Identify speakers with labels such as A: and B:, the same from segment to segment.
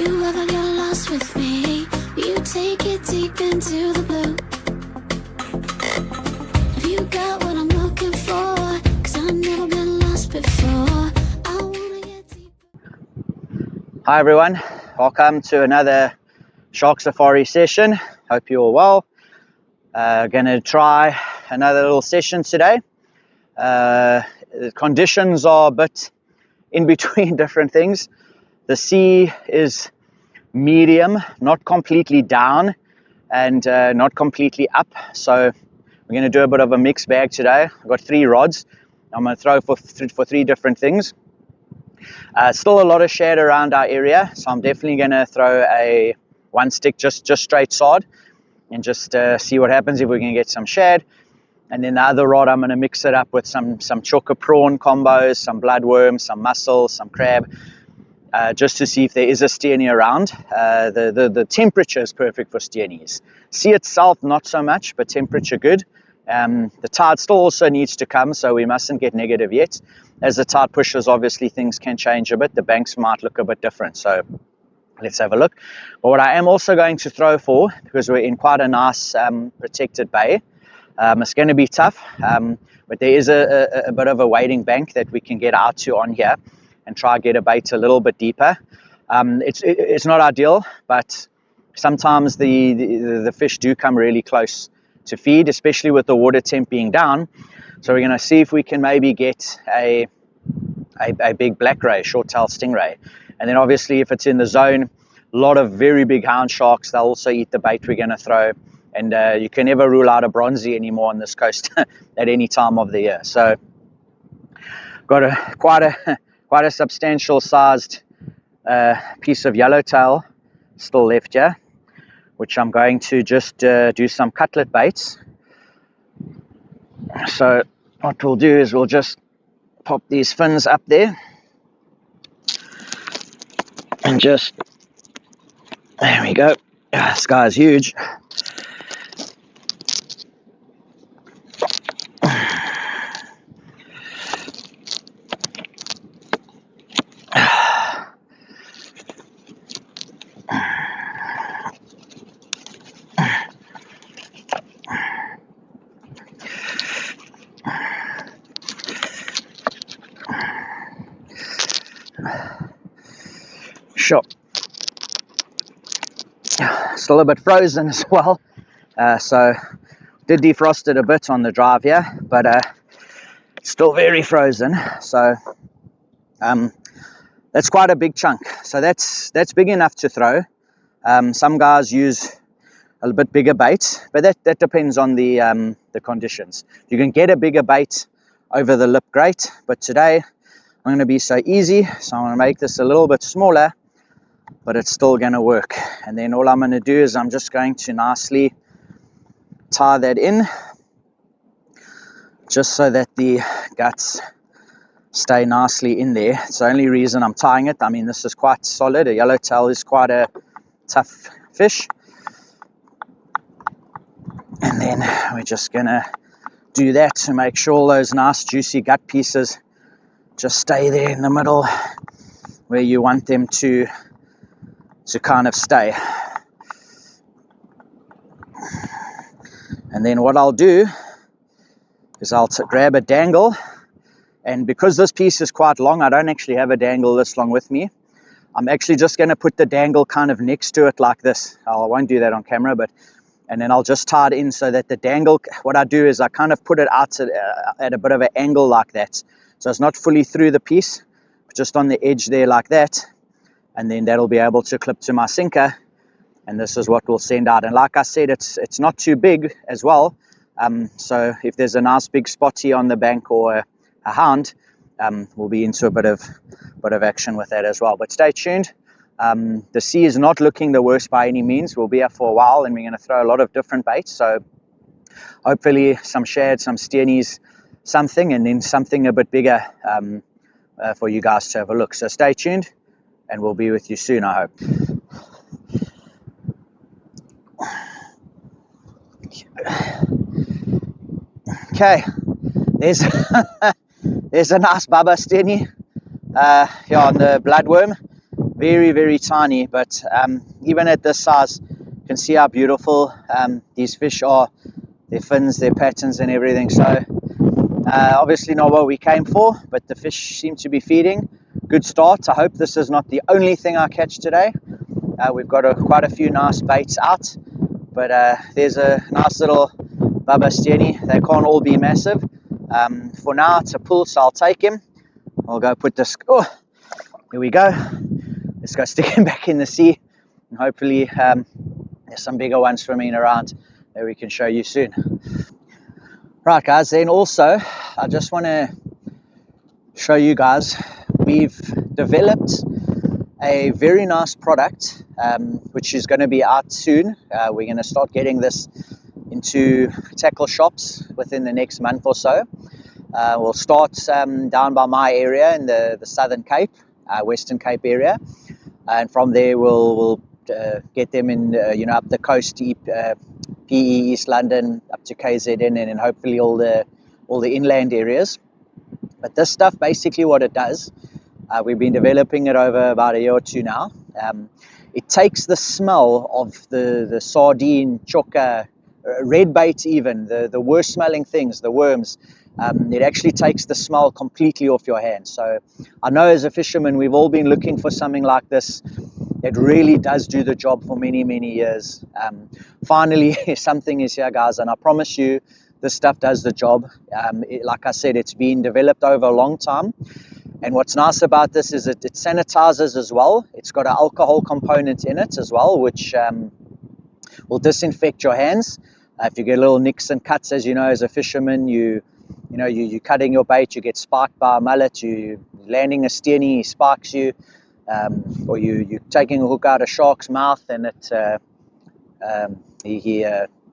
A: you ever get lost with me, you take it deep into the blue. Have you got what I'm looking for? 'Cause I've never been lost before. I wanna get deeper.
B: Hi everyone, welcome to another shark safari session. Hope you're all well. Gonna try another little session today. The conditions are a bit in between different things. The sea is medium, not completely down and not completely up, so we're going to do a bit of a mixed bag today. I've got 3 rods I'm going to throw for 3 different things. Still a lot of shad around our area, so I'm definitely going to throw a 1 stick just straight sod and just see what happens if we can get some shad. And then the other rod I'm going to mix it up with some choker prawn combos, some bloodworm, some mussel, some crab, just to see if there is a steenie around. The temperature is perfect for steenies. Sea itself not so much, but temperature good. The tide still also needs to come, so we mustn't get negative yet. As the tide pushes, obviously things can change a bit. The banks might look a bit different, so let's have a look. But what I am also going to throw for, because we're in quite a nice protected bay, it's going to be tough, but there is a bit of a wading bank that we can get out to on here and try get a bait a little bit deeper. It's not ideal, but sometimes the fish do come really close to feed, especially with the water temp being down. So we're going to see if we can maybe get a big black ray, short-tailed stingray. And then obviously if it's in the zone, a lot of very big hound sharks, they'll also eat the bait we're going to throw. And you can never rule out a bronzy anymore on this coast at any time of the year. So got quite a substantial sized piece of yellowtail still left here, which I'm going to just do some cutlet baits. So what we'll do is we'll just pop these fins up there and just, there we go. This guy's huge. Sure. Still a bit frozen as well, so did defrost it a bit on the drive here, but still very frozen. So that's quite a big chunk. So that's big enough to throw. Some guys use a little bit bigger bait, but that depends on the conditions. You can get a bigger bait over the lip, great, but today I'm going to be so easy, so I'm going to make this a little bit smaller, but it's still going to work. And then all I'm going to do is I'm just going to nicely tie that in, just so that the guts stay nicely in there. It's the only reason I'm tying it. I mean, this is quite solid. A yellowtail is quite a tough fish. And then we're just going to do that to make sure all those nice juicy gut pieces just stay there in the middle where you want them to kind of stay. And then what I'll do is I'll grab a dangle, and because this piece is quite long, I don't actually have a dangle this long with me. I'm actually just going to put the dangle kind of next to it like this. I won't do that on camera, and then I'll just tie it in so that the dangle, what I do is I kind of put it out at a bit of an angle like that. So it's not fully through the piece, but just on the edge there like that. And then that'll be able to clip to my sinker. And this is what we'll send out. And like I said, it's not too big as well. So if there's a nice big spotty on the bank or a hound, we'll be into a bit of action with that as well. But stay tuned. The sea is not looking the worst by any means. We'll be here for a while, and we're going to throw a lot of different baits. So hopefully some shad, some steenies, something, and then something a bit bigger for you guys to have a look. So stay tuned, and we'll be with you soon, I hope. Okay, there's a nice bubba steenie here on the bloodworm. very, very tiny, but even at this size, you can see how beautiful these fish are, their fins, their patterns and everything. So obviously not what we came for, but the fish seem to be feeding. Good start. I hope this is not the only thing I catch today. We've got quite a few nice baits out, but there's a nice little Baba Steenie. They can't all be massive. For now it's a pull, so I'll take him. I'll go put this, oh, here we go. Let's go stick him back in the sea, and hopefully there's some bigger ones swimming around that we can show you soon. Right guys, then also I just want to show you guys, we've developed a very nice product which is going to be out soon. We're going to start getting this into tackle shops within the next month or so. We'll start down by my area in the Southern Cape, Western Cape area, and from there we'll get them in up the coast, PE, East London, up to KZN, and hopefully all the inland areas. But this stuff, basically what it does, we've been developing it over about a year or two now. It takes the smell of the sardine, choker, red bait, even the worst smelling things, the worms. It actually takes the smell completely off your hands. So I know as a fisherman, we've all been looking for something like this. It really does do the job for many, many years. Finally, something is here, guys, and I promise you, this stuff does the job. Like I said, it's been developed over a long time. And what's nice about this is it sanitizes as well. It's got an alcohol component in it as well, which will disinfect your hands. If you get little nicks and cuts, as you know, as a fisherman, you're cutting your bait, you get spiked by a mullet, you landing a steenie, he spikes you, or you're taking a hook out of a shark's mouth and he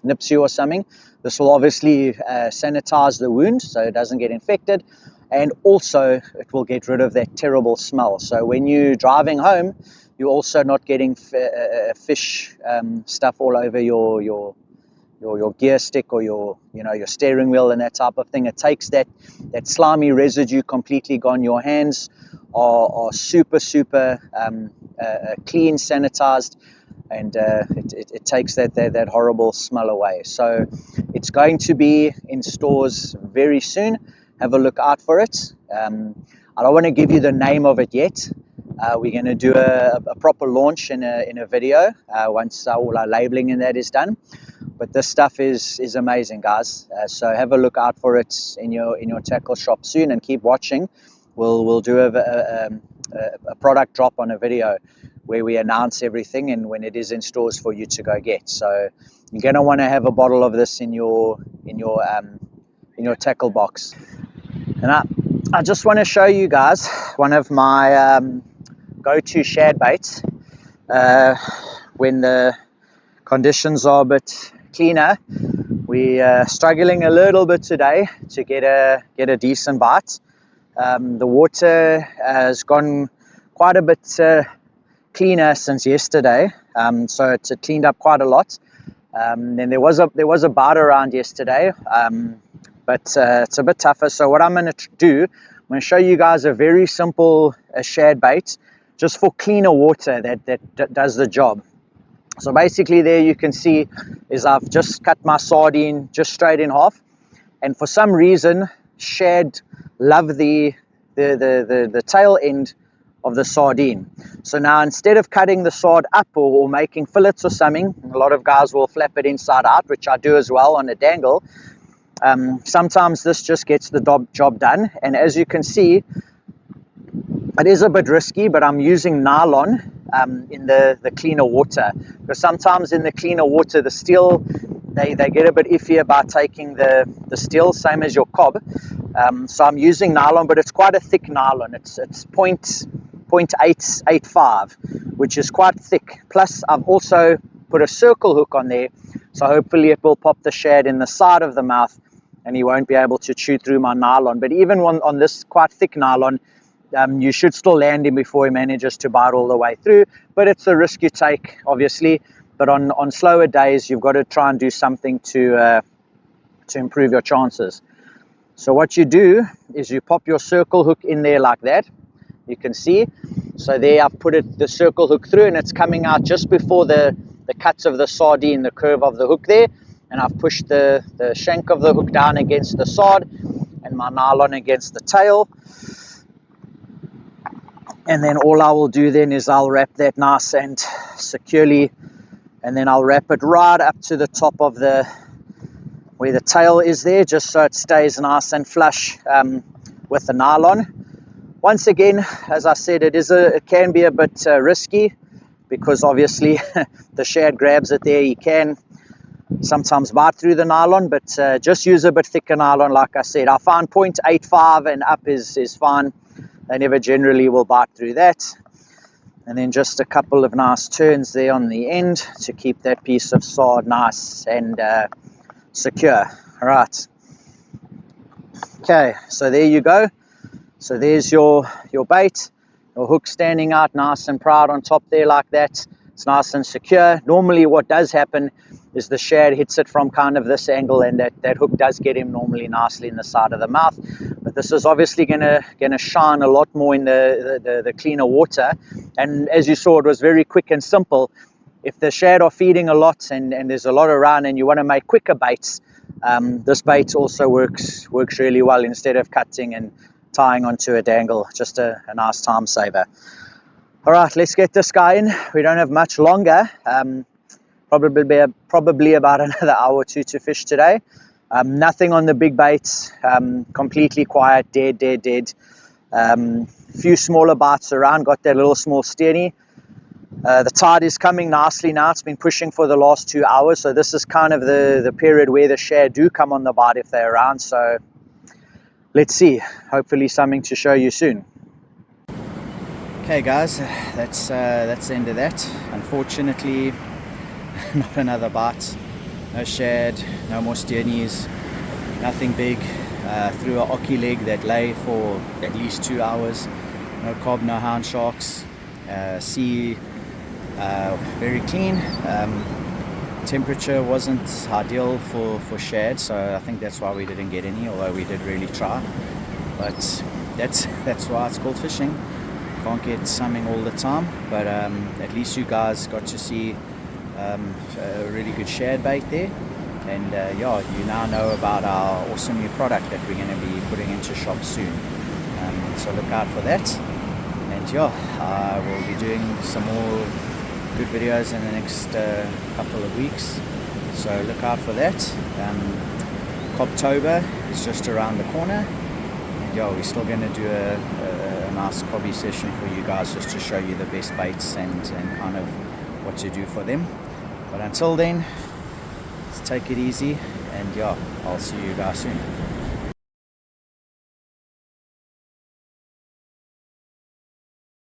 B: nips you or something. This will obviously sanitize the wound so it doesn't get infected, and also it will get rid of that terrible smell. So when you're driving home, you're also not getting fish stuff all over your gear stick or your steering wheel and that type of thing. It takes that slimy residue completely gone. Your hands are super clean, sanitized, and it takes that horrible smell away. So it's going to be in stores very soon. Have a look out for it. I don't want to give you the name of it yet. We're going to do a proper launch in a video once all our labeling and that is done. But this stuff is amazing, guys. So have a look out for it in your tackle shop soon, and keep watching. We'll do a product drop on a video where we announce everything and when it is in stores for you to go get. So you're going to want to have a bottle of this in your tackle box. And I just want to show you guys one of my go-to shad baits when the conditions are a bit cleaner. We're struggling a little bit today to get a decent bite. The water has gone quite a bit cleaner since yesterday, so it's cleaned up quite a lot. Then there was a bite around yesterday, but it's a bit tougher. So what I'm going to do, I'm going to show you guys a very simple shad bait just for cleaner water that does the job. So basically there you can see is I've just cut my sardine just straight in half, and for some reason shad love the tail end of the sardine. So now instead of cutting the sard up or making fillets or something, a lot of guys will flap it inside out, which I do as well on a dangle. Sometimes this just gets the job done, and as you can see, it is a bit risky, but I'm using nylon in the cleaner water, because sometimes in the cleaner water the steel, they get a bit iffy about taking the steel, same as your cob. So I'm using nylon, but it's quite a thick nylon. It's 0.885, which is quite thick. Plus I've also put a circle hook on there, so hopefully it will pop the shad in the side of the mouth and he won't be able to chew through my nylon. But even on this quite thick nylon, you should still land him before he manages to bite all the way through. But it's a risk you take, obviously. But on slower days, you've got to try and do something to improve your chances. So what you do is you pop your circle hook in there like that. You can see. So there I've put the circle hook through, and it's coming out just before the cuts of the sardine, the curve of the hook there. And I've pushed the shank of the hook down against the sard and my nylon against the tail. And then all I will do then is I'll wrap that nice and securely, and then I'll wrap it right up to the top of where the tail is there, just so it stays nice and flush with the nylon. Once again, as I said, it can be a bit risky, because obviously the shad grabs it there. He can sometimes bite through the nylon, but just use a bit thicker nylon. Like I said, I find 0.85 and up is fine. They never generally will bite through that. And then just a couple of nice turns there on the end to keep that piece of sard nice and secure. All right. Okay, so there you go. So there's your bait, your hook standing out nice and proud on top there like that. It's nice and secure. Normally what does happen is the shad hits it from kind of this angle, and that hook does get him normally nicely in the side of the mouth. But this is obviously gonna shine a lot more in the cleaner water. And as you saw, it was very quick and simple. If the shad are feeding a lot and there's a lot around and you want to make quicker baits, this bait also works really well instead of cutting and tying onto a dangle. Just a nice time saver. All right, let's get this guy in. We don't have much longer. Probably about another hour or two to fish today. Nothing on the big baits. Completely quiet, dead. Few smaller bites around. Got that little small steenie. The tide is coming nicely now. It's been pushing for the last 2 hours, so this is kind of the period where the shad do come on the bite if they're around. So let's see. Hopefully something to show you soon. Okay guys, that's the end of that. Unfortunately, not another bite. No shad, no more steenies, nothing big. Threw an ocky leg that lay for at least 2 hours. No cob, no hound sharks. Sea very clean. Temperature wasn't ideal for shad, so I think that's why we didn't get any, although we did really try. But that's why it's called fishing. Can't get something all the time, but at least you guys got to see a really good shad bait there. And yeah, you now know about our awesome new product that we're going to be putting into shops soon. So look out for that. And yeah, I will be doing some more good videos in the next couple of weeks. So look out for that. Cobtober is just around the corner. And yeah, we're still going to do a nice cobby session for you guys, just to show you the best baits and kind of what to do for them. But until then, let's take it easy, and yeah, I'll see you guys soon.